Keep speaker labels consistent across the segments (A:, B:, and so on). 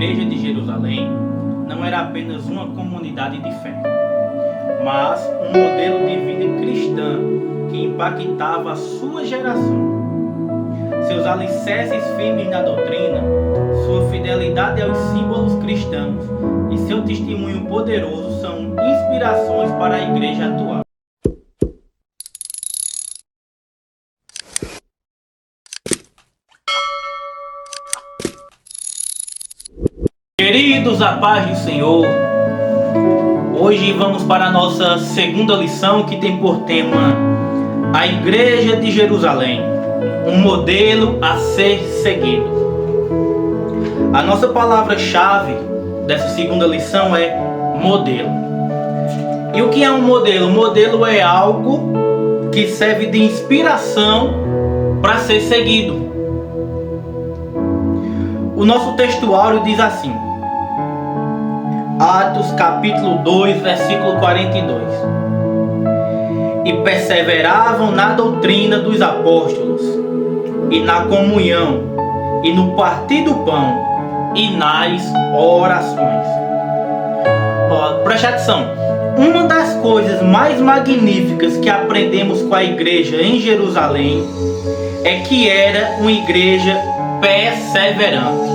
A: Igreja de Jerusalém não era apenas uma comunidade de fé, mas um modelo de vida cristã que impactava a sua geração. Seus alicerces firmes na doutrina, sua fidelidade aos símbolos cristãos e seu testemunho poderoso são inspirações para a igreja atual. Queridos, a paz do Senhor, hoje vamos para a nossa segunda lição, que tem por tema a Igreja de Jerusalém, um modelo a ser seguido. A nossa palavra-chave dessa segunda lição é modelo. E o que é um modelo? Modelo é algo que serve de inspiração para ser seguido. O nosso textuário diz assim: Atos capítulo 2, versículo 42. E perseveravam na doutrina dos apóstolos, e na comunhão, e no partir do pão, e nas orações. Preste atenção. Uma das coisas mais magníficas que aprendemos com a igreja em Jerusalém é que era uma igreja perseverante.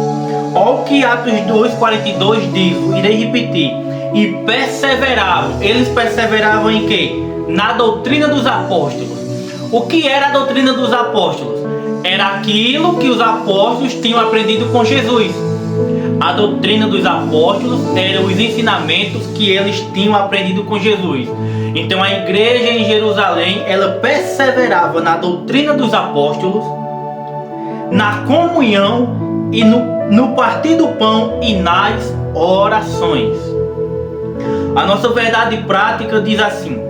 A: Olha o que Atos 2,42 diz, irei repetir. E perseveravam. Eles perseveravam em quê? Na doutrina dos apóstolos. O que era a doutrina dos apóstolos? Era aquilo que os apóstolos tinham aprendido com Jesus. A doutrina dos apóstolos eram os ensinamentos que eles tinham aprendido com Jesus. Então a igreja em Jerusalém, ela perseverava na doutrina dos apóstolos, na comunhão e no partir do pão e nas orações. A nossa verdade prática diz assim: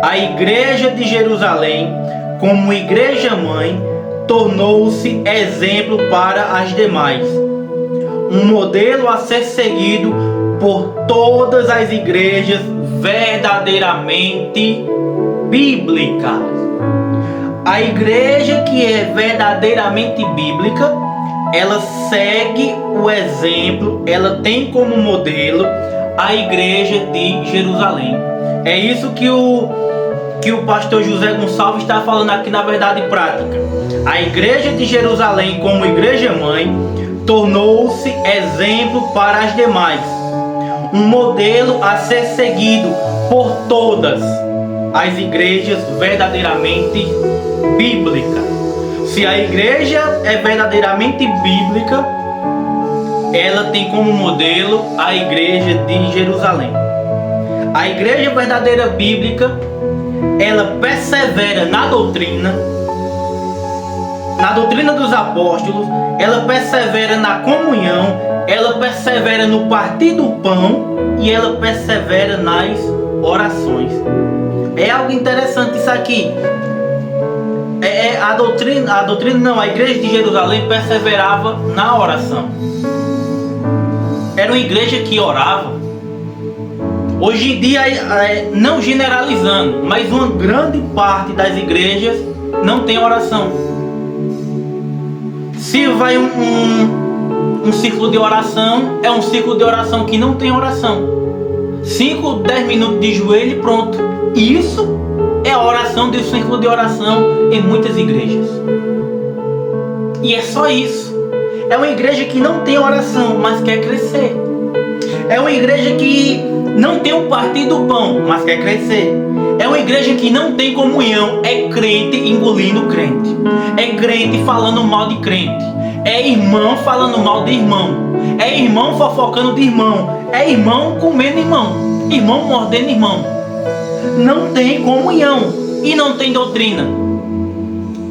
A: a igreja de Jerusalém, como igreja mãe, tornou-se exemplo para as demais, um modelo a ser seguido por todas as igrejas verdadeiramente bíblicas. A igreja que é verdadeiramente bíblica, ela segue o exemplo, ela tem como modelo a igreja de Jerusalém. É isso que o pastor José Gonçalves está falando aqui na verdade prática. A igreja de Jerusalém, como igreja mãe, tornou-se exemplo para as demais, um modelo a ser seguido por todas as igrejas verdadeiramente bíblicas. Se a igreja é verdadeiramente bíblica, ela tem como modelo a igreja de Jerusalém. A igreja verdadeira bíblica, ela persevera na doutrina dos apóstolos, ela persevera na comunhão, ela persevera no partir do pão e ela persevera nas orações. É algo interessante isso aqui. A igreja de Jerusalém perseverava na oração. Era uma igreja que orava. Hoje em dia, não generalizando, mas uma grande parte das igrejas não tem oração. Se vai um círculo de oração, é um círculo de oração que não tem oração. 5, 10 minutos de joelho e pronto. Isso é a oração do círculo de oração em muitas igrejas. E é só isso. É uma igreja que não tem oração, mas quer crescer. É uma igreja que não tem o partir do pão, mas quer crescer. É uma igreja que não tem comunhão. É crente engolindo crente. É crente falando mal de crente. É irmão falando mal de irmão. É irmão fofocando de irmão. É irmão comendo irmão. Irmão mordendo irmão. Não tem comunhão e não tem doutrina.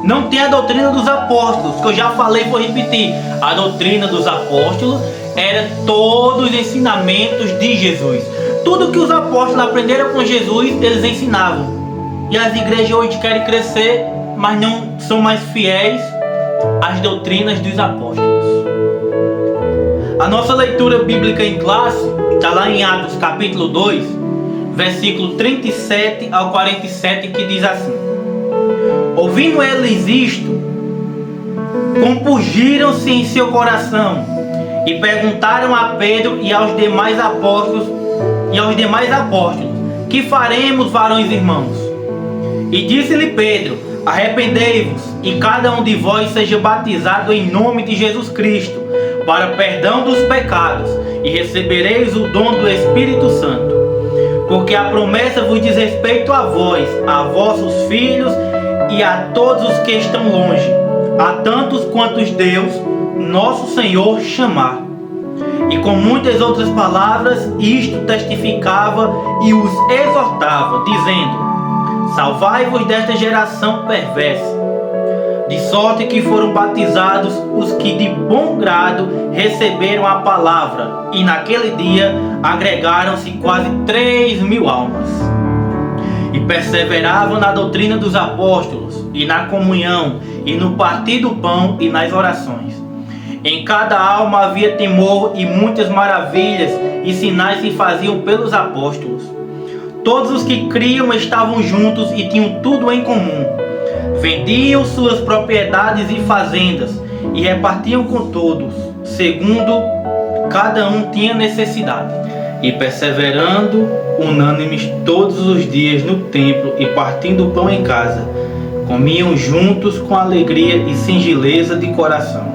A: Não tem a doutrina dos apóstolos, que eu já falei e vou repetir. A doutrina dos apóstolos era todos os ensinamentos de Jesus. Tudo que os apóstolos aprenderam com Jesus, eles ensinavam. E as igrejas hoje querem crescer, mas não são mais fiéis às doutrinas dos apóstolos. A nossa leitura bíblica em classe está lá em Atos capítulo 2, versículo 37 ao 47, que diz assim: ouvindo eles isto, compungiram-se em seu coração e perguntaram a Pedro e aos demais apóstolos, que faremos, varões irmãos? E disse-lhe Pedro: arrependei-vos, e cada um de vós seja batizado em nome de Jesus Cristo, para perdão dos pecados, e recebereis o dom do Espírito Santo. Porque a promessa vos diz respeito a vós, a vossos filhos e a todos os que estão longe, a tantos quantos Deus, nosso Senhor, chamar. E com muitas outras palavras isto testificava e os exortava, dizendo: salvai-vos desta geração perversa. De sorte que foram batizados os que de bom grado receberam a palavra, e naquele dia agregaram-se quase 3.000 almas. E perseveravam na doutrina dos apóstolos, e na comunhão, e no partir do pão, e nas orações. Em cada alma havia temor, e muitas maravilhas e sinais se faziam pelos apóstolos. Todos os que criam estavam juntos e tinham tudo em comum. Vendiam suas propriedades e fazendas e repartiam com todos, segundo cada um tinha necessidade. E perseverando, unânimes todos os dias no templo e partindo o pão em casa, comiam juntos com alegria e singeleza de coração,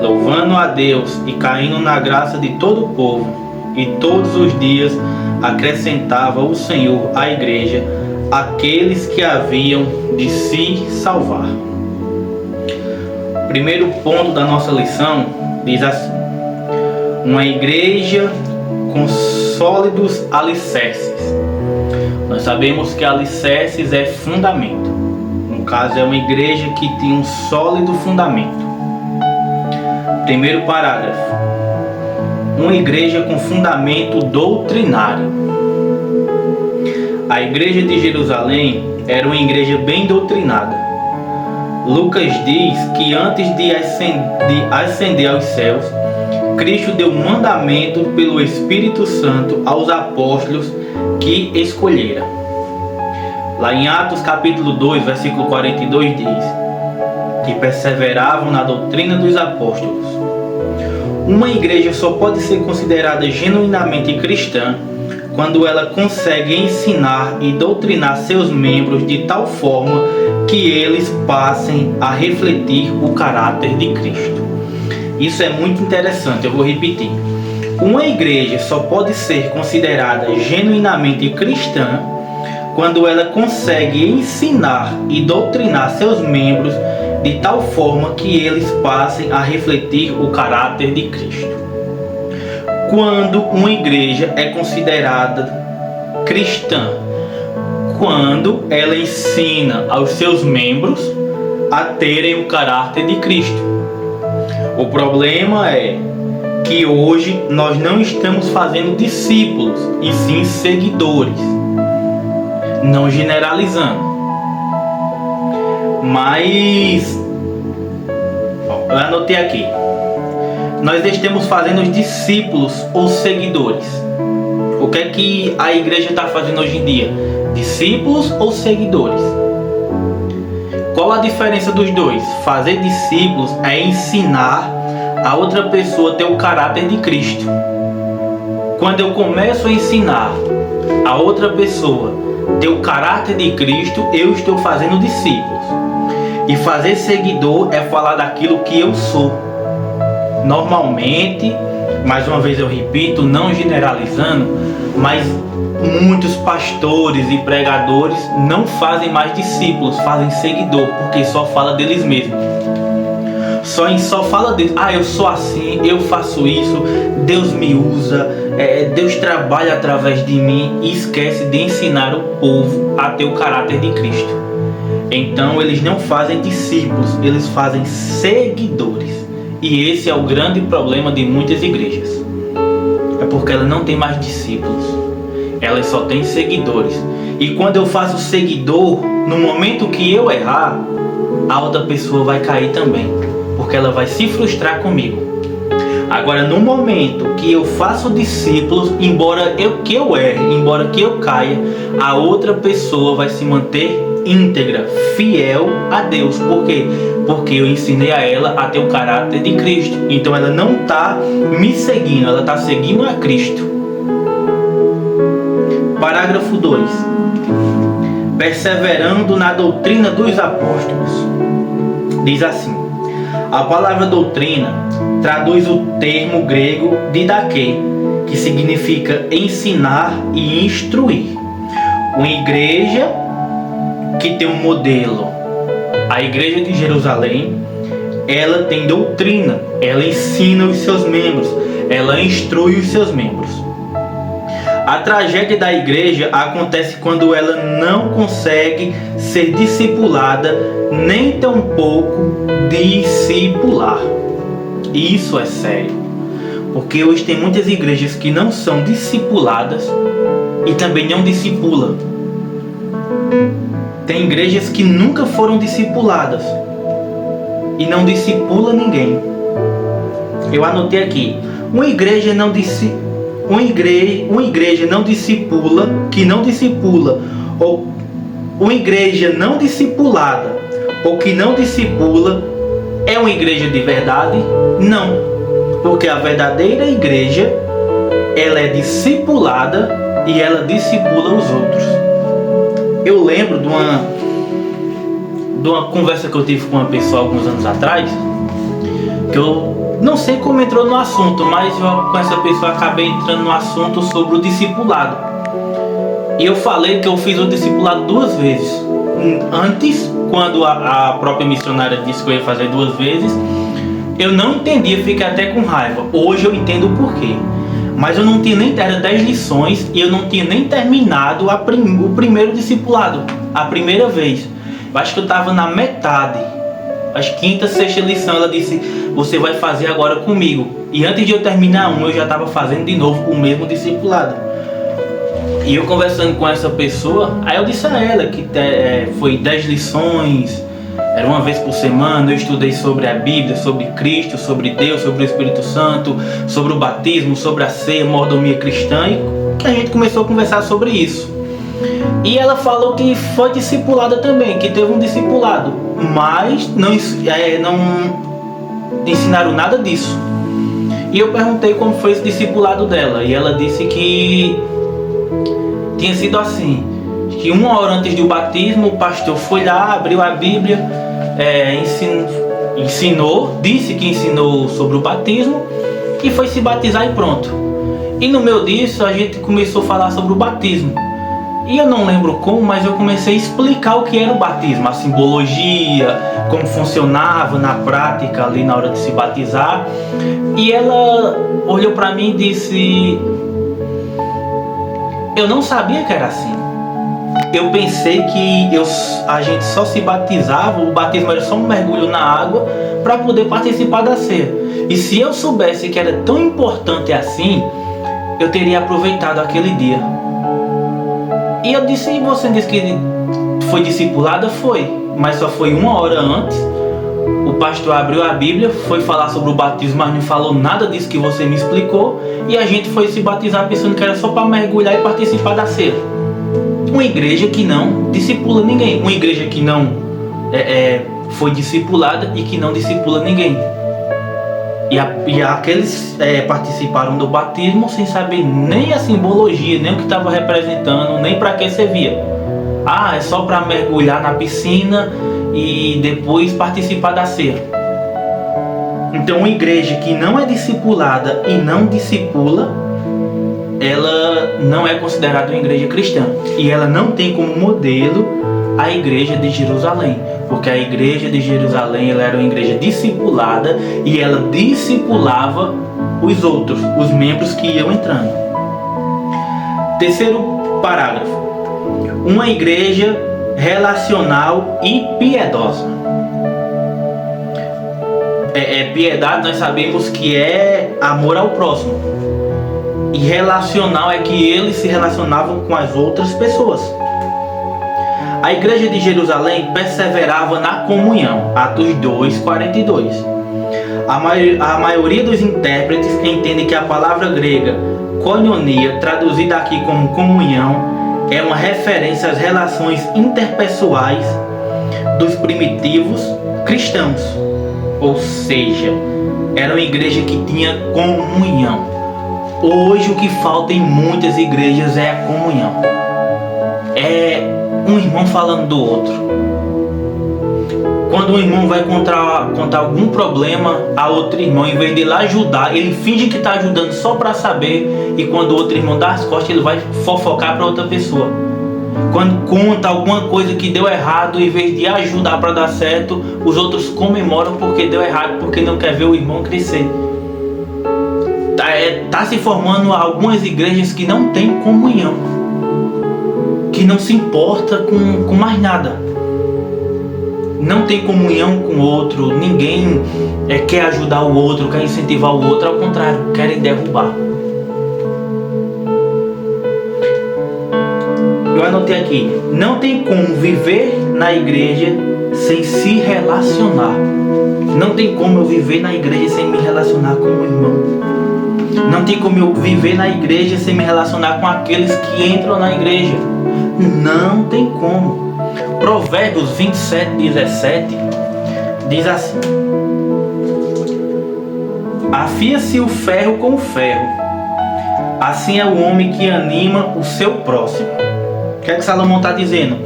A: louvando a Deus e caindo na graça de todo o povo. E todos os dias acrescentava o Senhor à igreja aqueles que haviam de se salvar. O primeiro ponto da nossa lição diz assim: uma igreja com sólidos alicerces. Nós sabemos que alicerces é fundamento. No caso, é uma igreja que tem um sólido fundamento. Primeiro parágrafo: uma igreja com fundamento doutrinário. A igreja de Jerusalém era uma igreja bem doutrinada. Lucas diz que antes de ascender aos céus, Cristo deu mandamento pelo Espírito Santo aos apóstolos que escolhera. Lá em Atos capítulo 2, versículo 42 diz que perseveravam na doutrina dos apóstolos. Uma igreja só pode ser considerada genuinamente cristã quando ela consegue ensinar e doutrinar seus membros de tal forma que eles passem a refletir o caráter de Cristo. Isso é muito interessante, eu vou repetir. Uma igreja só pode ser considerada genuinamente cristã quando ela consegue ensinar e doutrinar seus membros de tal forma que eles passem a refletir o caráter de Cristo. Quando uma igreja é considerada cristã? Quando ela ensina aos seus membros a terem o caráter de Cristo. O problema é que hoje nós não estamos fazendo discípulos, e sim seguidores. Não generalizando. Mas eu anotei aqui: nós estamos fazendo os discípulos ou seguidores. O que é que a igreja está fazendo hoje em dia? Discípulos ou seguidores? Qual a diferença dos dois? Fazer discípulos é ensinar a outra pessoa a ter o caráter de Cristo. Quando eu começo a ensinar a outra pessoa a ter o caráter de Cristo, eu estou fazendo discípulos. E fazer seguidor é falar daquilo que eu sou. Normalmente, mais uma vez eu repito, não generalizando, mas muitos pastores e pregadores não fazem mais discípulos, fazem seguidor, porque só fala deles mesmos. Só fala deles. Eu sou assim, eu faço isso, Deus me usa, Deus trabalha através de mim, e esquece de ensinar o povo a ter o caráter de Cristo. Então eles não fazem discípulos, eles fazem seguidores. E esse é o grande problema de muitas igrejas. É porque ela não tem mais discípulos, elas só têm seguidores. E quando eu faço seguidor, no momento que eu errar, a outra pessoa vai cair também, porque ela vai se frustrar comigo. Agora, no momento que eu faço discípulos, embora eu erre, embora que eu caia, a outra pessoa vai se manter íntegra, fiel a Deus. Por quê? Porque eu ensinei a ela a ter o caráter de Cristo. Então ela não está me seguindo, ela está seguindo a Cristo. Parágrafo 2. Perseverando na doutrina dos apóstolos. Diz assim: a palavra doutrina traduz o termo grego didaquê, que significa ensinar e instruir. Uma igreja que tem um modelo, a igreja de Jerusalém, ela tem doutrina, ela ensina os seus membros, ela instrui os seus membros. A tragédia da igreja acontece quando ela não consegue ser discipulada, nem tampouco discipular. Isso é sério, porque hoje tem muitas igrejas que não são discipuladas e também não discipulam. Tem igrejas que nunca foram discipuladas e não discipula ninguém. Eu anotei aqui: uma igreja não discipula, que não discipula, ou uma igreja não discipulada ou que não discipula, é uma igreja de verdade? Não, porque a verdadeira igreja, ela é discipulada e ela discipula os outros. Eu lembro de uma conversa que eu tive com uma pessoa alguns anos atrás, que eu não sei como entrou no assunto, mas eu, com essa pessoa, acabei entrando no assunto sobre o discipulado. E eu falei que eu fiz o discipulado 2 vezes. Antes, quando a própria missionária disse que eu ia fazer 2 vezes, eu não entendia, fiquei até com raiva. Hoje eu entendo o porquê. Mas eu não tinha nem, era 10 lições e eu não tinha nem terminado o primeiro discipulado, a primeira vez. Eu acho que eu estava na metade, as 5ª, 6ª lição. Ela disse: você vai fazer agora comigo. E antes de eu terminar eu já estava fazendo de novo o mesmo discipulado. E eu conversando com essa pessoa, aí eu disse a ela que foi 10 lições, era uma vez por semana. Eu estudei sobre a Bíblia, sobre Cristo, sobre Deus, sobre o Espírito Santo, sobre o batismo, sobre a ceia, mordomia cristã, e que a gente começou a conversar sobre isso. E ela falou que foi discipulada também, que teve um discipulado, mas não ensinaram nada disso. E eu perguntei como foi esse discipulado dela, e ela disse que tinha sido assim, que 1 hora antes do batismo, o pastor foi lá, abriu a Bíblia, disse que ensinou sobre o batismo e foi se batizar e pronto. E no meio disso a gente começou a falar sobre o batismo. E eu não lembro como, mas eu comecei a explicar o que era o batismo, a simbologia, como funcionava na prática ali na hora de se batizar. E ela olhou para mim e disse: eu não sabia que era assim. Eu pensei que a gente só se batizava, o batismo era só um mergulho na água para poder participar da ceia. E se eu soubesse que era tão importante assim, eu teria aproveitado aquele dia. E eu disse: e você disse que foi discipulada? Foi, mas só foi 1 hora antes. O pastor abriu a Bíblia, foi falar sobre o batismo, mas não falou nada disso que você me explicou. E a gente foi se batizar pensando que era só para mergulhar e participar da ceia. Uma igreja que não discipula ninguém. Uma igreja que não foi discipulada e que não discipula ninguém. E aqueles participaram do batismo sem saber nem a simbologia, nem o que estava representando, nem para que servia. É só para mergulhar na piscina e depois participar da ceia. Então, uma igreja que não é discipulada e não discipula, ela não é considerada uma igreja cristã. E ela não tem como modelo a igreja de Jerusalém, porque a igreja de Jerusalém, ela era uma igreja discipulada e ela discipulava os outros, os membros que iam entrando. Terceiro parágrafo: uma igreja relacional e piedosa. Piedade nós sabemos que é amor ao próximo, e relacional é que eles se relacionavam com as outras pessoas. A igreja de Jerusalém perseverava na comunhão, Atos 2:42. A maioria dos intérpretes entende que a palavra grega koinonia, traduzida aqui como comunhão, é uma referência às relações interpessoais dos primitivos cristãos. Ou seja, era uma igreja que tinha comunhão. Hoje o que falta em muitas igrejas é a comunhão. É um irmão falando do outro. Quando um irmão vai contar algum problema a outro irmão, em vez de ele ajudar, ele finge que está ajudando só para saber, e quando o outro irmão dá as costas, ele vai fofocar para outra pessoa. Quando conta alguma coisa que deu errado, em vez de ajudar para dar certo, os outros comemoram porque deu errado, porque não quer ver o irmão crescer. Tá se formando algumas igrejas que não têm comunhão, que não se importa com mais nada. Não tem comunhão com o outro, ninguém quer ajudar o outro, quer incentivar o outro, ao contrário, querem derrubar. Eu anotei aqui, não tem como viver na igreja sem se relacionar. Não tem como eu viver na igreja sem me relacionar com o irmão. Não tem como eu viver na igreja sem me relacionar com aqueles que entram na igreja. Não tem como. Provérbios 27:17 diz assim: afia-se o ferro com o ferro, assim é o homem que anima o seu próximo. O que é que Salomão está dizendo?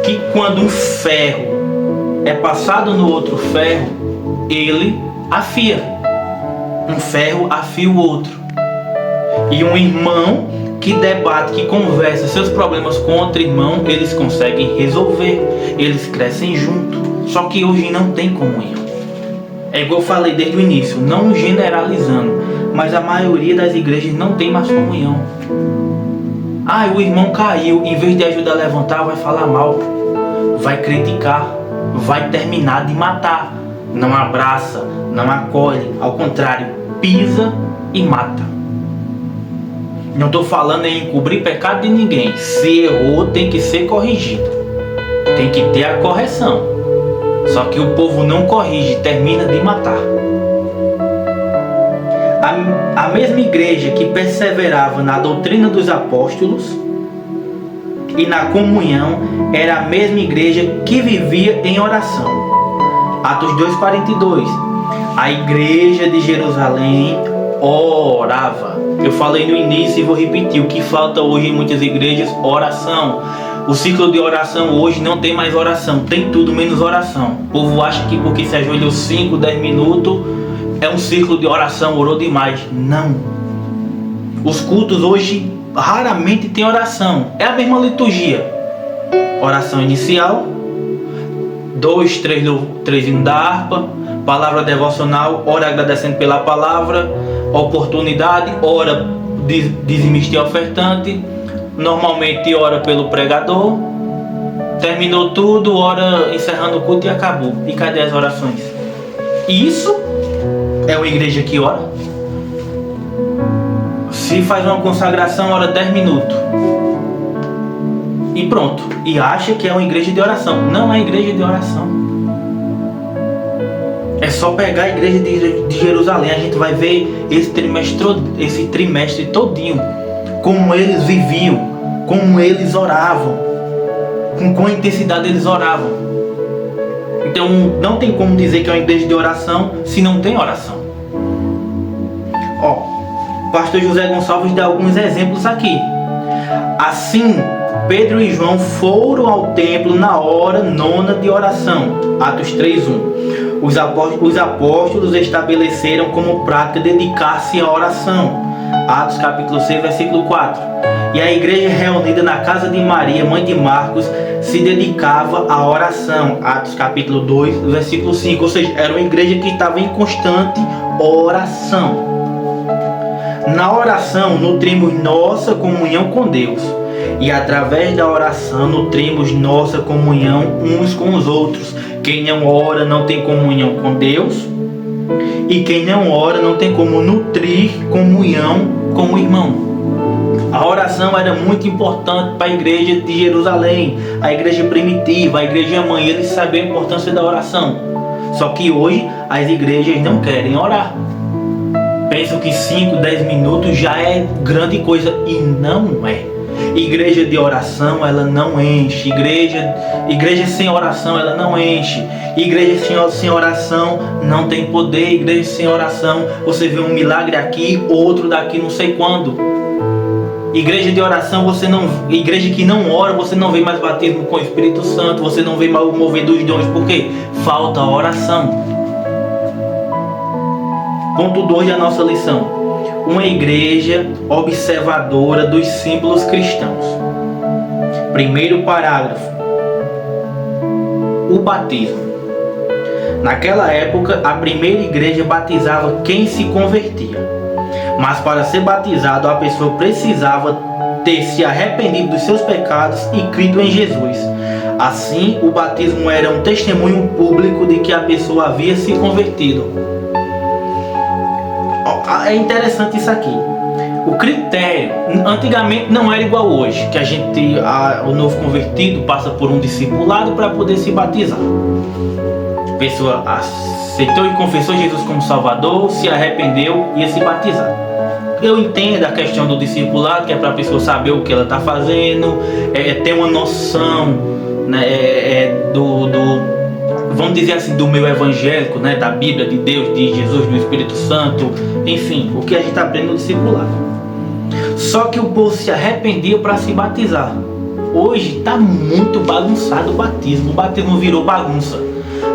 A: Que quando um ferro é passado no outro ferro, ele afia. Um ferro afia o outro. E um irmão que debate, que conversa seus problemas com outro irmão, eles conseguem resolver, eles crescem junto. Só que hoje não tem comunhão. É igual eu falei desde o início, não generalizando, mas a maioria das igrejas não tem mais comunhão. O irmão caiu, em vez de ajudar a levantar, vai falar mal, vai criticar, vai terminar de matar. Não abraça, não acolhe, ao contrário, pisa e mata. Não estou falando em encobrir pecado de ninguém. Se errou, tem que ser corrigido. Tem que ter a correção. Só que o povo não corrige, termina de matar. A mesma igreja que perseverava na doutrina dos apóstolos e na comunhão era a mesma igreja que vivia em oração. Atos 2:42. A igreja de Jerusalém orava. Eu falei no início e vou repetir, o que falta hoje em muitas igrejas? Oração. O ciclo de oração hoje não tem mais oração, tem tudo menos oração. O povo acha que porque se ajoelhou 5, 10 minutos é um ciclo de oração, orou demais. Não. Os cultos hoje raramente tem oração, é a mesma liturgia. Oração inicial, 2, 3 hinos da harpa, palavra devocional, ora agradecendo pela palavra, oportunidade, ora dizimista e ofertante, normalmente ora pelo pregador, terminou tudo, ora encerrando o culto e acabou. E cadê as orações? Isso é uma igreja que ora? Se faz uma consagração, ora 10 minutos e pronto, e acha que é uma igreja de oração. Não é igreja de oração. É só pegar a igreja de Jerusalém. A gente vai ver esse trimestre todinho, como eles viviam, como eles oravam, com qual intensidade eles oravam. Então não tem como dizer que é uma igreja de oração se não tem oração. O pastor José Gonçalves dá alguns exemplos aqui. Assim, Pedro e João foram ao templo na hora 9ª de oração. Atos 3:1. Os apóstolos estabeleceram como prática dedicar-se à oração. Atos capítulo 6, versículo 4. E a igreja reunida na casa de Maria, mãe de Marcos, se dedicava à oração. Atos capítulo 2, versículo 5. Ou seja, era uma igreja que estava em constante oração. Na oração nutrimos nossa comunhão com Deus. E através da oração nutrimos nossa comunhão uns com os outros. Quem não ora não tem comunhão com Deus. E quem não ora não tem como nutrir comunhão com o irmão. A oração era muito importante para a igreja de Jerusalém, a igreja primitiva, a igreja mãe. Eles sabiam a importância da oração. Só que hoje as igrejas não querem orar. Pensam que 5, 10 minutos já é grande coisa. E não é. Igreja de oração, ela não enche. Igreja sem oração, ela não enche. Igreja sem oração não tem poder. Igreja sem oração, você vê um milagre aqui, outro daqui, não sei quando. Igreja de oração, igreja que não ora, você não vê mais batismo com o Espírito Santo, você não vê mais o mover dos dons. Por quê? Falta oração. Ponto 2 da nossa lição. Uma igreja observadora dos símbolos cristãos. Primeiro parágrafo. O batismo. Naquela época, a primeira igreja batizava quem se convertia. Mas para ser batizado, a pessoa precisava ter se arrependido dos seus pecados e crido em Jesus. Assim, o batismo era um testemunho público de que a pessoa havia se convertido. É interessante isso aqui. O critério antigamente não era igual hoje, que o novo convertido passa por um discipulado para poder se batizar. A pessoa aceitou e confessou Jesus como Salvador, se arrependeu e ia se batizar. Eu entendo a questão do discipulado, que é para a pessoa saber o que ela está fazendo, ter uma noção, né, vamos dizer assim, do meio evangélico, né, da Bíblia, de Deus, de Jesus, do Espírito Santo, enfim, o que a gente aprende no discipulado. Só que o povo se arrependia para se batizar. Hoje está muito bagunçado o batismo virou bagunça.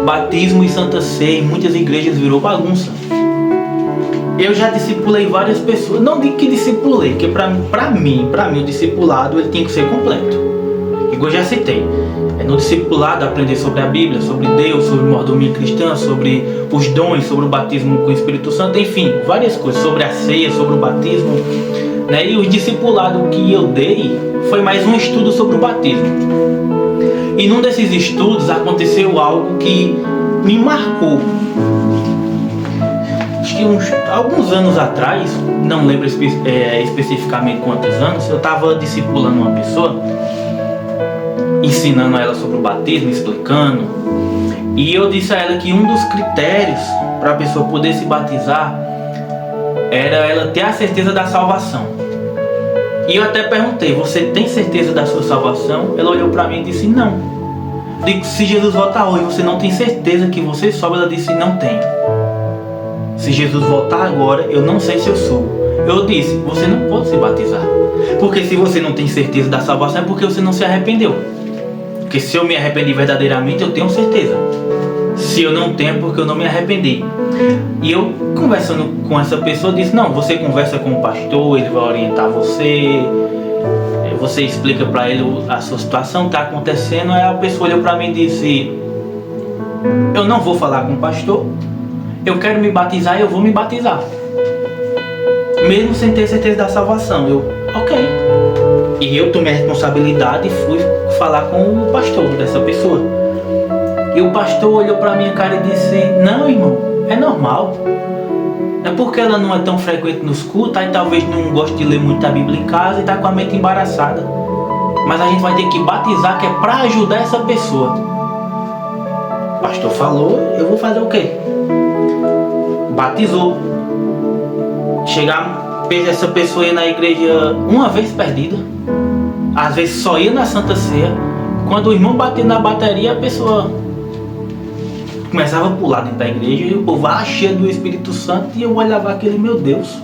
A: Batismo e Santa Ceia em muitas igrejas virou bagunça. Eu já discipulei várias pessoas, não digo que discipulei, porque para mim o discipulado ele tem que ser completo. Igual eu já citei. No discipulado aprender sobre a Bíblia, sobre Deus, sobre mordomia cristã, sobre os dons, sobre o batismo com o Espírito Santo, enfim, várias coisas, sobre a ceia, sobre o batismo, né? E o discipulado que eu dei foi mais um estudo sobre o batismo. E num desses estudos aconteceu algo que me marcou. Acho que alguns anos atrás, não lembro especificamente quantos anos, eu estava discipulando uma pessoa, ensinando a ela sobre o batismo, explicando, e eu disse a ela que um dos critérios para a pessoa poder se batizar era ela ter a certeza da salvação. E eu até perguntei: você tem certeza da sua salvação? Ela olhou para mim e disse: não. Digo: se Jesus voltar hoje, você não tem certeza que você sobe? Ela disse: não tenho. Se Jesus voltar agora, eu não sei se eu subo. Eu disse: você não pode se batizar, porque se você não tem certeza da salvação é porque você não se arrependeu. Porque se eu me arrependi verdadeiramente, eu tenho certeza. Se eu não tenho, é porque eu não me arrependi. E eu, conversando com essa pessoa, disse: não, você conversa com o pastor, ele vai orientar você, você explica para ele a sua situação, está acontecendo. Aí a pessoa olhou para mim e disse: eu não vou falar com o pastor, eu quero me batizar e eu vou me batizar, mesmo sem ter certeza da salvação. Eu, ok. E eu tomei a responsabilidade e fui falar com o pastor dessa pessoa. E o pastor olhou para minha cara e disse: não, irmão, é normal. É porque ela não é tão frequente nos cultos, aí talvez não goste de ler muito a Bíblia em casa e está com a mente embaraçada. Mas a gente vai ter que batizar, que é para ajudar essa pessoa. O pastor falou, eu vou fazer o quê? Batizou. Essa pessoa ia na igreja uma vez perdida, às vezes só ia na Santa Ceia. Quando o irmão batia na bateria, a pessoa começava a pular dentro da igreja e o povo cheio do Espírito Santo, e eu olhava aquele: meu Deus.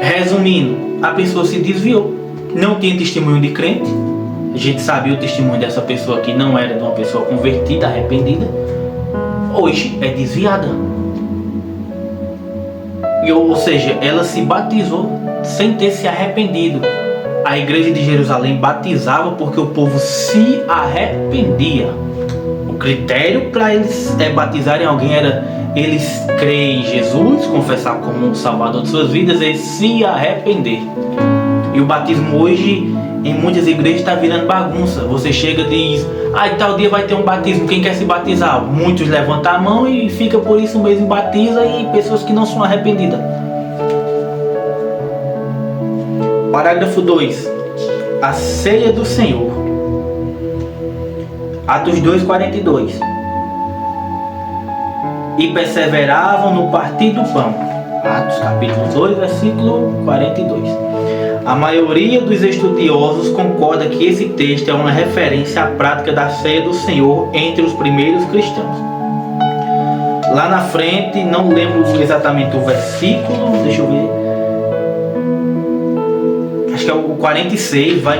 A: Resumindo, a pessoa se desviou, não tinha testemunho de crente. A gente sabia o testemunho dessa pessoa, que não era de uma pessoa convertida, arrependida. Hoje é desviada. Ou seja, ela se batizou sem ter se arrependido. A igreja de Jerusalém batizava porque o povo se arrependia. O critério para eles batizarem alguém era eles crerem em Jesus, confessar como o Salvador de suas vidas e se arrepender. E o batismo hoje, em muitas igrejas, está virando bagunça. Você chega e diz: tal dia vai ter um batismo, quem quer se batizar? Muitos levantam a mão e fica por isso mesmo, batiza, e pessoas que não são arrependidas. Parágrafo 2. A ceia do Senhor. Atos 2:42. E perseveravam no partir do pão. Atos capítulo 2, versículo 42. A maioria dos estudiosos concorda que esse texto é uma referência à prática da ceia do Senhor entre os primeiros cristãos. Lá na frente, não lembro exatamente o versículo, deixa eu ver. Acho que é o 46, vai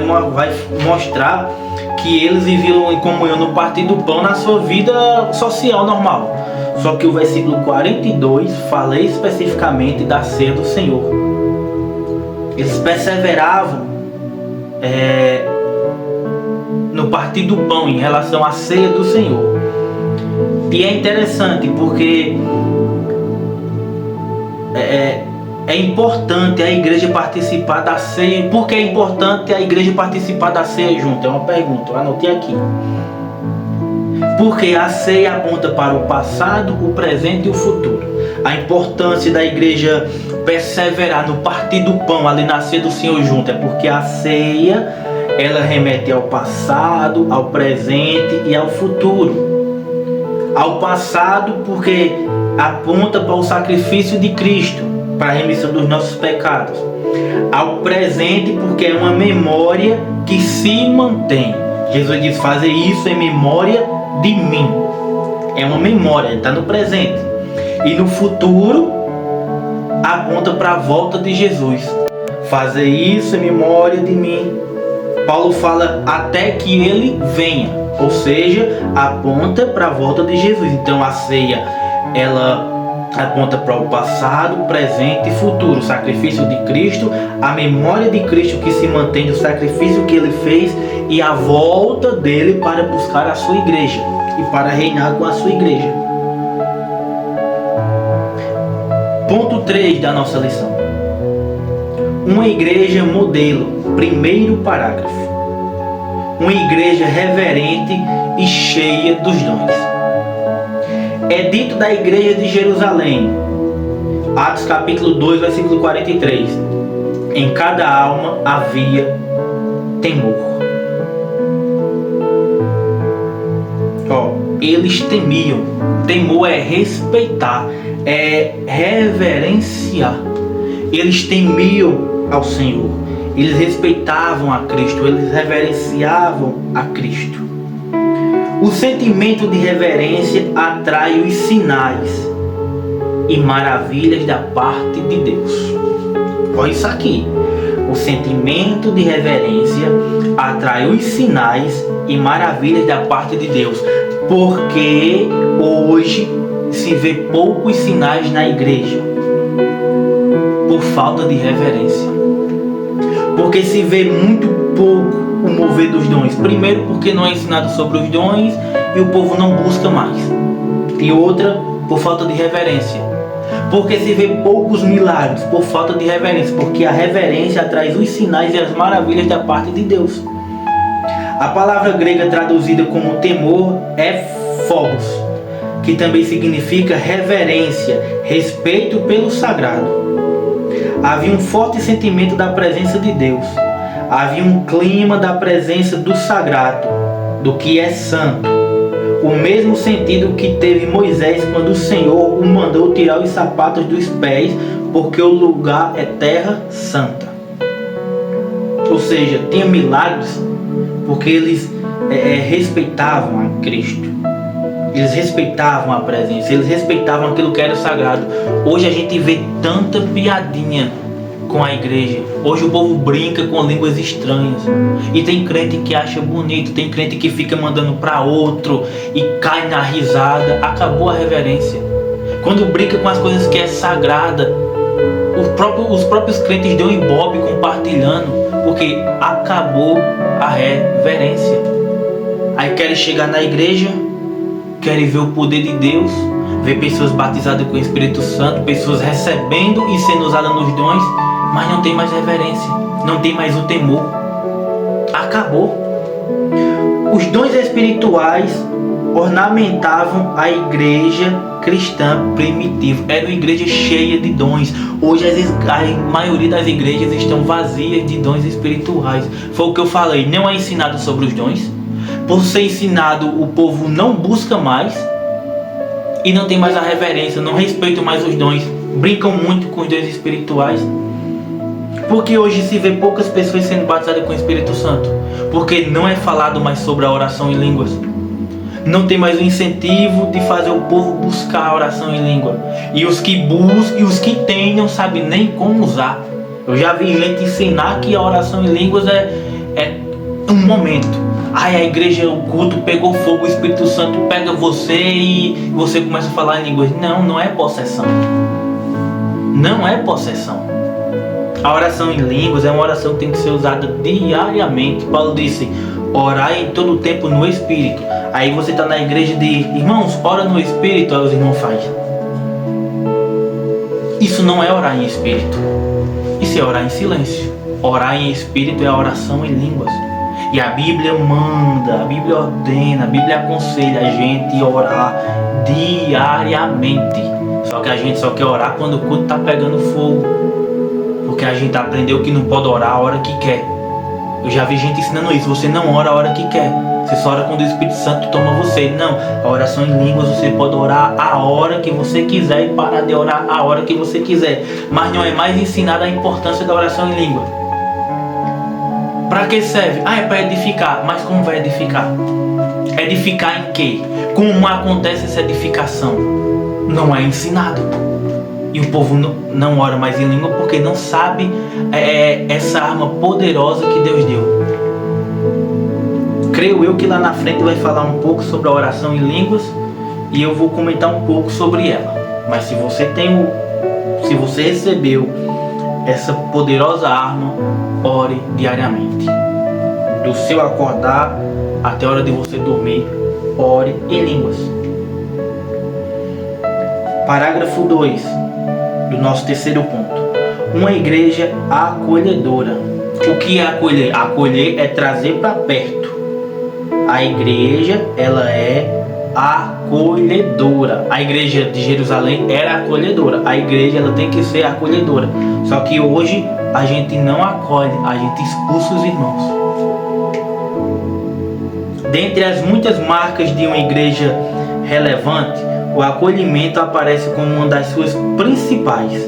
A: mostrar que eles viviam em comunhão no partir do pão na sua vida social normal. Só que o versículo 42 fala especificamente da ceia do Senhor. Eles perseveravam no partir do pão em relação à ceia do Senhor. E é interessante porque é importante a igreja participar da ceia. Por que é importante a igreja participar da ceia junto? É uma pergunta, eu anotei aqui. Porque a ceia aponta para o passado, o presente e o futuro. A importância da igreja perseverar no partir do pão, ali na ceia do Senhor junto, é porque a ceia, ela remete ao passado, ao presente e ao futuro. Ao passado, porque aponta para o sacrifício de Cristo, para a remissão dos nossos pecados. Ao presente, porque é uma memória que se mantém. Jesus diz: fazer isso em memória de mim. É uma memória, está no presente. E no futuro, aponta para a volta de Jesus. Fazer isso em memória de mim. Paulo fala até que ele venha, ou seja, aponta para a volta de Jesus. Então a ceia, ela aponta para o passado, presente e futuro. O sacrifício de Cristo, a memória de Cristo que se mantém do sacrifício que ele fez e a volta dele para buscar a sua igreja e para reinar com a sua igreja. Ponto 3 da nossa lição. Uma igreja modelo, primeiro parágrafo. Uma igreja reverente e cheia dos dons. É dito da igreja de Jerusalém, Atos capítulo 2, versículo 43. Em cada alma havia temor. Eles temiam. Temor é respeitar, é reverenciar. Eles temiam ao Senhor. Eles respeitavam a Cristo, eles reverenciavam a Cristo. O sentimento de reverência atrai os sinais e maravilhas da parte de Deus. Olha isso aqui. O sentimento de reverência atrai os sinais e maravilhas da parte de Deus. Porque hoje se vê poucos sinais na igreja por falta de reverência. Porque se vê muito pouco o mover dos dons. Primeiro, porque não é ensinado sobre os dons e o povo não busca mais. E outra, por falta de reverência. Porque se vê poucos milagres por falta de reverência. Porque a reverência traz os sinais e as maravilhas da parte de Deus. A palavra grega traduzida como temor é phobos, que também significa reverência, respeito pelo sagrado. Havia um forte sentimento da presença de Deus. Havia um clima da presença do sagrado, do que é santo. O mesmo sentido que teve Moisés quando o Senhor o mandou tirar os sapatos dos pés, porque o lugar é terra santa. Ou seja, tinha milagres porque eles respeitavam a Cristo. Eles respeitavam a presença, eles respeitavam aquilo que era sagrado. Hoje a gente vê tanta piadinha com a igreja. Hoje o povo brinca com línguas estranhas. E tem crente que acha bonito, tem crente que fica mandando para outro e cai na risada. Acabou a reverência. Quando brinca com as coisas que é sagrada, os próprios crentes dão ibope compartilhando, porque acabou a reverência. Aí querem chegar na igreja, querem ver o poder de Deus, ver pessoas batizadas com o Espírito Santo, pessoas recebendo e sendo usadas nos dons, mas não tem mais reverência, não tem mais o temor. Acabou. Os dons espirituais ornamentavam a igreja cristã primitiva. Era uma igreja cheia de dons. Hoje a maioria das igrejas estão vazias de dons espirituais. Foi o que eu falei, não é ensinado sobre os dons. Por ser ensinado, o povo não busca mais e não tem mais a reverência, não respeitam mais os dons, brincam muito com os dons espirituais. Porque hoje se vê poucas pessoas sendo batizadas com o Espírito Santo? Porque não é falado mais sobre a oração em línguas. Não tem mais o incentivo de fazer o povo buscar a oração em língua. E os que buscam, e os que têm, não sabem nem como usar. Eu já vi gente ensinar que a oração em línguas é um momento. Ai, a igreja, o culto pegou fogo, o Espírito Santo pega você e você começa a falar em línguas. Não, não é possessão. Não é possessão. A oração em línguas é uma oração que tem que ser usada diariamente. Paulo disse, orar em todo o tempo no Espírito. Aí você está na igreja de irmãos, ora no Espírito, aí os irmãos fazem. Isso não é orar em Espírito. Isso é orar em silêncio. Orar em Espírito é a oração em línguas. E a Bíblia manda, a Bíblia ordena, a Bíblia aconselha a gente a orar diariamente. Só que a gente só quer orar quando o culto está pegando fogo. Porque a gente aprendeu que não pode orar a hora que quer. Eu já vi gente ensinando isso. Você não ora a hora que quer. Você só ora quando o Espírito Santo toma você. Não, a oração em línguas você pode orar a hora que você quiser e parar de orar a hora que você quiser. Mas não é mais ensinada a importância da oração em língua. Para que serve? É para edificar. Mas como vai edificar? Edificar em quê? Como acontece essa edificação? Não é ensinado. E o povo não ora mais em língua porque não sabe essa arma poderosa que Deus deu. Creio eu que lá na frente vai falar um pouco sobre a oração em línguas e eu vou comentar um pouco sobre ela. Mas se você recebeu essa poderosa arma, ore diariamente. Do seu acordar até a hora de você dormir, ore em línguas. Parágrafo 2 do nosso terceiro ponto. Uma igreja acolhedora. O que é acolher? Acolher é trazer para perto. A igreja, ela é acolhedora. A igreja de Jerusalém era acolhedora. A igreja, ela tem que ser acolhedora. Só que hoje a gente não acolhe, a gente expulsa os irmãos. Dentre as muitas marcas de uma igreja relevante, o acolhimento aparece como uma das suas principais.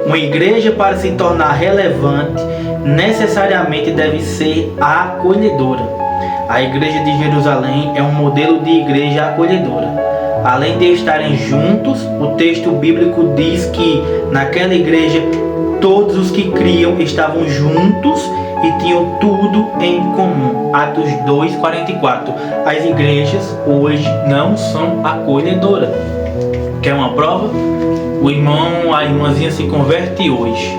A: Uma igreja, para se tornar relevante, necessariamente deve ser acolhedora. A igreja de Jerusalém é um modelo de igreja acolhedora. Além de estarem juntos, o texto bíblico diz que naquela igreja todos os que criam estavam juntos e tinham tudo em comum. Atos 2:44. As igrejas hoje não são acolhedoras. Quer uma prova? O irmão, a irmãzinha se converte hoje.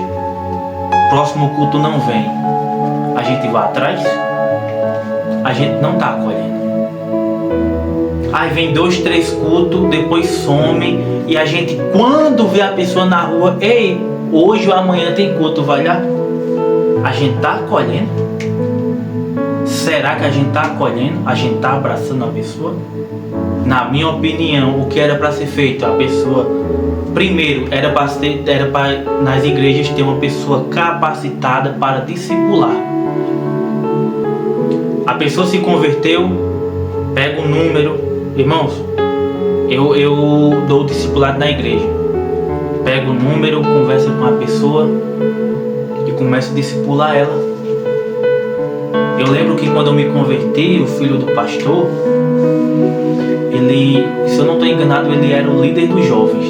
A: Próximo culto não vem. A gente vai atrás? A gente não está acolhendo. Aí vem 2, 3 cultos, depois some. E a gente, quando vê a pessoa na rua, ei, hoje ou amanhã tem culto, vai lá. A gente está acolhendo? Será que a gente está acolhendo? A gente está abraçando a pessoa? Na minha opinião, o que era para ser feito? A pessoa, primeiro, era para nas igrejas ter uma pessoa capacitada para discipular. A pessoa se converteu, pega o número, irmãos, eu dou discipulado na igreja. Pega o número, conversa com a pessoa e começa a discipular ela. Eu lembro que quando eu me converti, o filho do pastor, ele, se eu não estou enganado, ele era o líder dos jovens.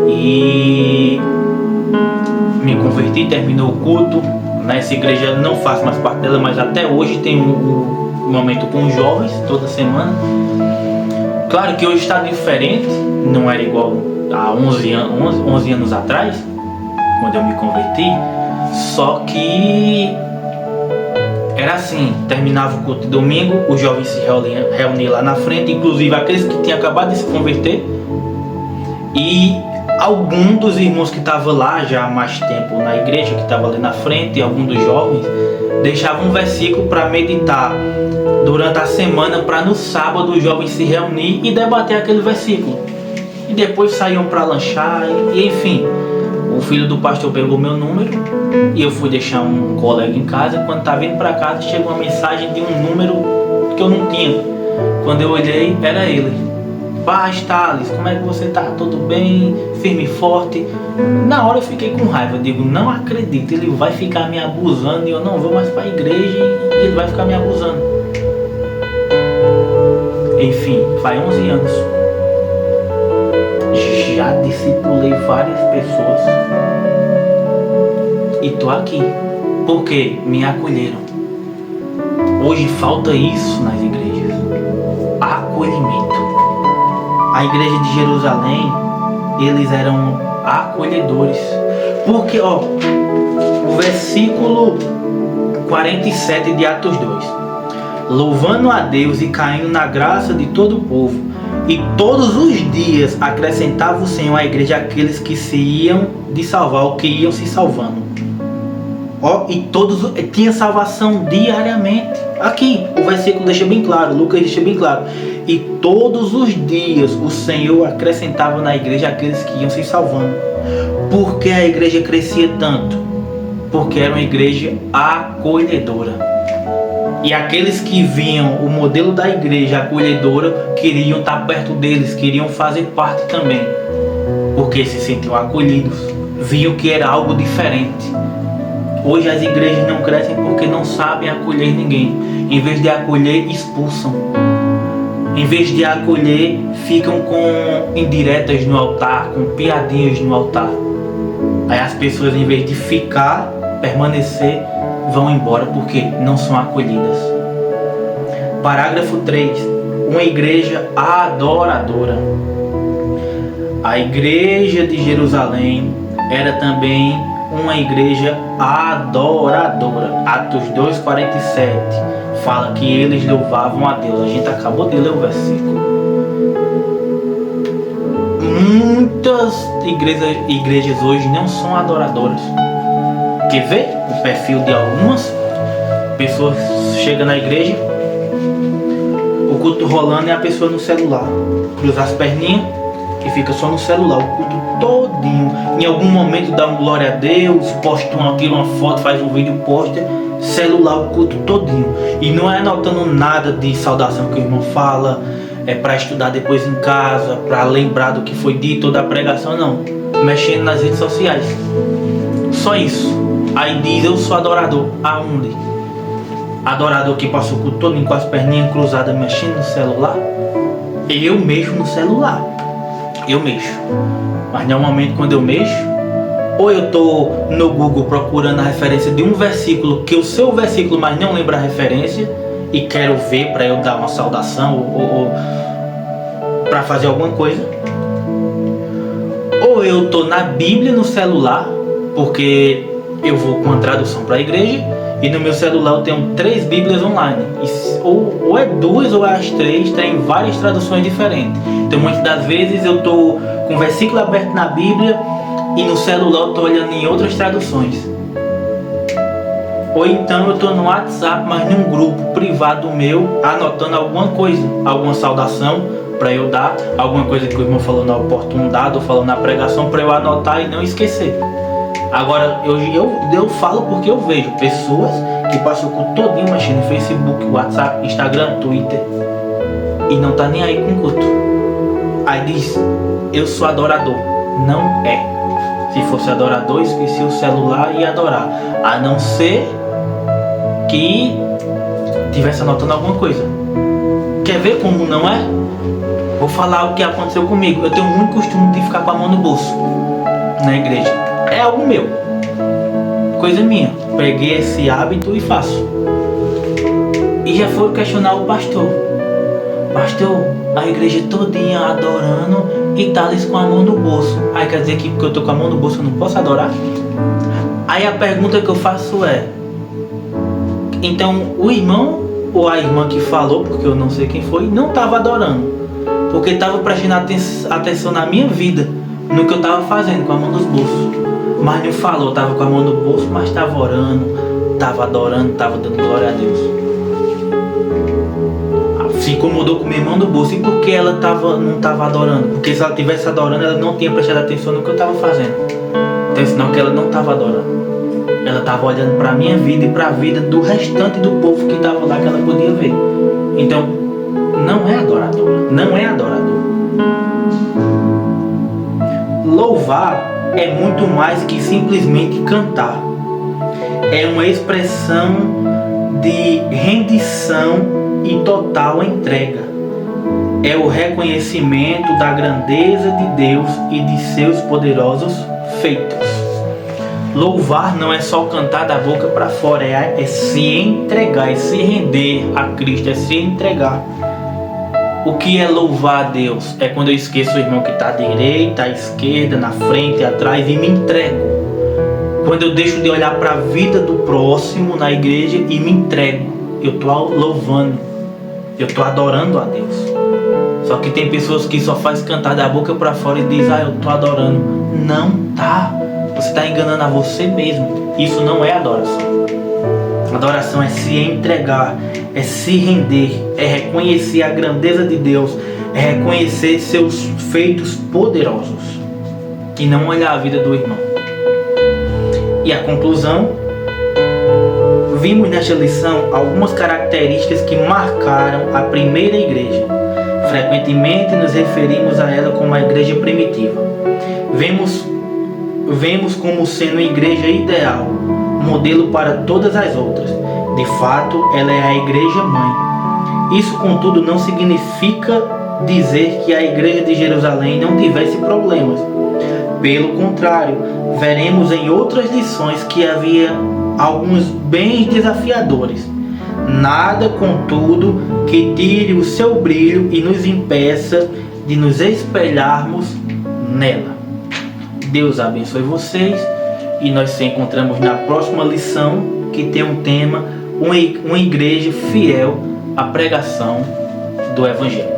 A: E me converti, terminou o culto. Nessa igreja não faço mais parte dela, mas até hoje tem um momento com os jovens, toda semana. Claro que hoje está diferente, não era igual há 11 anos atrás, quando eu me converti. Só que era assim, terminava o culto de domingo, os jovens se reuniam lá na frente, inclusive aqueles que tinham acabado de se converter. E algum dos irmãos que estavam lá já há mais tempo na igreja, que estava ali na frente, e algum dos jovens, deixavam um versículo para meditar durante a semana, para no sábado os jovens se reunir e debater aquele versículo. E depois saíam para lanchar, e enfim. O filho do pastor pegou meu número e eu fui deixar um colega em casa. Quando estava vindo para casa, chegou uma mensagem de um número que eu não tinha. Quando eu olhei, era ele. Paz, Thales, como é que você tá? Tudo bem? Firme e forte? Na hora eu fiquei com raiva, digo, não acredito, ele vai ficar me abusando e eu não vou mais para a igreja e ele vai ficar me abusando. Enfim, faz 11 anos. Já discipulei várias pessoas e tô aqui porque me acolheram. Hoje falta isso nas igrejas, acolhimento. A igreja de Jerusalém, eles eram acolhedores, porque o versículo 47 de Atos 2: louvando a Deus e caindo na graça de todo o povo, e todos os dias acrescentava o Senhor à igreja aqueles que se iam de salvar, ou que iam se salvando. E todos tinha salvação diariamente. Aqui o versículo deixa bem claro, Lucas deixa bem claro. E todos os dias o Senhor acrescentava na igreja aqueles que iam se salvando. Por que a igreja crescia tanto? Porque era uma igreja acolhedora. E aqueles que viam o modelo da igreja acolhedora queriam estar perto deles, queriam fazer parte também, porque se sentiam acolhidos, viam que era algo diferente. Hoje as igrejas não crescem porque não sabem acolher ninguém. Em vez de acolher, expulsam. Em vez de acolher, ficam com indiretas no altar, com piadinhas no altar. Aí as pessoas, em vez de ficar, permanecer, vão embora porque não são acolhidas. Parágrafo 3. Uma igreja adoradora. A igreja de Jerusalém era também uma igreja adoradora. Atos 2,47 fala que eles louvavam a Deus. A gente acabou de ler o versículo. Muitas igrejas hoje não são adoradoras. Quer ver o perfil de algumas pessoas? Chega na igreja, o culto rolando e a pessoa no celular, cruza as perninhas e fica só no celular o culto todinho. Em algum momento dá um glória a Deus, tira uma foto, faz um vídeo, posta, celular o culto todinho. E não é anotando nada de saudação que o irmão fala, é para estudar depois em casa, para lembrar do que foi dito ou da pregação, não. Mexendo nas redes sociais. Só isso. Aí diz, eu sou adorador. Aonde? Adorador que passa o culto todo com as perninhas cruzadas mexendo no celular? Eu mexo no celular. Eu mexo. Mas normalmente quando eu mexo, ou eu tô no Google procurando a referência de um versículo, que eu sei o versículo, mas não lembro a referência, e quero ver para eu dar uma saudação ou para fazer alguma coisa. Ou eu tô na Bíblia no celular, porque eu vou com a tradução para a igreja e no meu celular eu tenho 3 Bíblias online. Ou é 2 ou é as 3, tem várias traduções diferentes. Então muitas das vezes eu tô com o versículo aberto na Bíblia e no celular eu tô olhando em outras traduções. Ou então eu tô no WhatsApp, mas num grupo privado meu, anotando alguma coisa, alguma saudação para eu dar, alguma coisa que o irmão falou na oportunidade ou falou na pregação, para eu anotar e não esquecer. Agora, eu falo porque eu vejo pessoas que passam o culto todinho mexendo no Facebook, WhatsApp, Instagram, Twitter e não tá nem aí com o culto. Aí diz, eu sou adorador. Não é. Se fosse adorador, esqueci o celular e ia adorar. A não ser que tivesse anotando alguma coisa. Quer ver como não é? Vou falar o que aconteceu comigo. Eu tenho muito costume de ficar com a mão no bolso na igreja. É algo meu, coisa minha. Peguei esse hábito e faço. E já foram questionar o pastor. Pastor, a igreja todinha adorando e Thales com a mão no bolso. Aí quer dizer que porque eu tô com a mão no bolso eu não posso adorar? Aí a pergunta que eu faço é, então o irmão ou a irmã que falou, porque eu não sei quem foi, não estava adorando, porque estava prestando atenção na minha vida, no que eu estava fazendo com a mão nos bolsos. Mas não falou, estava com a mão no bolso, mas estava orando, estava adorando, estava dando glória a Deus. Se incomodou com minha mão no bolso. E por que ela não estava adorando? Porque se ela estivesse adorando, ela não tinha prestado atenção no que eu estava fazendo. Então, senão que ela não estava adorando. Ela estava olhando para a minha vida e para a vida do restante do povo que estava lá, que ela podia ver. Então, não é adoradora, não é adorador. Louvar é muito mais que simplesmente cantar. É uma expressão de rendição e total entrega. É o reconhecimento da grandeza de Deus e de seus poderosos feitos. Louvar não é só cantar da boca para fora, é se entregar, é se render a Cristo, é se entregar. O que é louvar a Deus? É quando eu esqueço o irmão que está à direita, à esquerda, na frente, atrás e me entrego. Quando eu deixo de olhar para a vida do próximo na igreja e me entrego. Eu estou louvando, eu estou adorando a Deus. Só que tem pessoas que só faz cantar da boca para fora e diz: eu estou adorando. Não tá. Você está enganando a você mesmo. Isso não é adoração. Adoração é se entregar, é se render, é reconhecer a grandeza de Deus, é reconhecer seus feitos poderosos e não olhar a vida do irmão. E a conclusão, vimos nesta lição algumas características que marcaram a primeira igreja. Frequentemente nos referimos a ela como a igreja primitiva. Vemos como sendo uma igreja ideal, modelo para todas as outras. De fato, ela é a igreja mãe. Isso, contudo, não significa dizer que a igreja de Jerusalém não tivesse problemas. Pelo contrário, veremos em outras lições que havia alguns bem desafiadores. Nada, contudo, que tire o seu brilho e nos impeça de nos espelharmos nela. Deus abençoe vocês e nós se encontramos na próxima lição, que tem um tema: uma igreja fiel à pregação do Evangelho.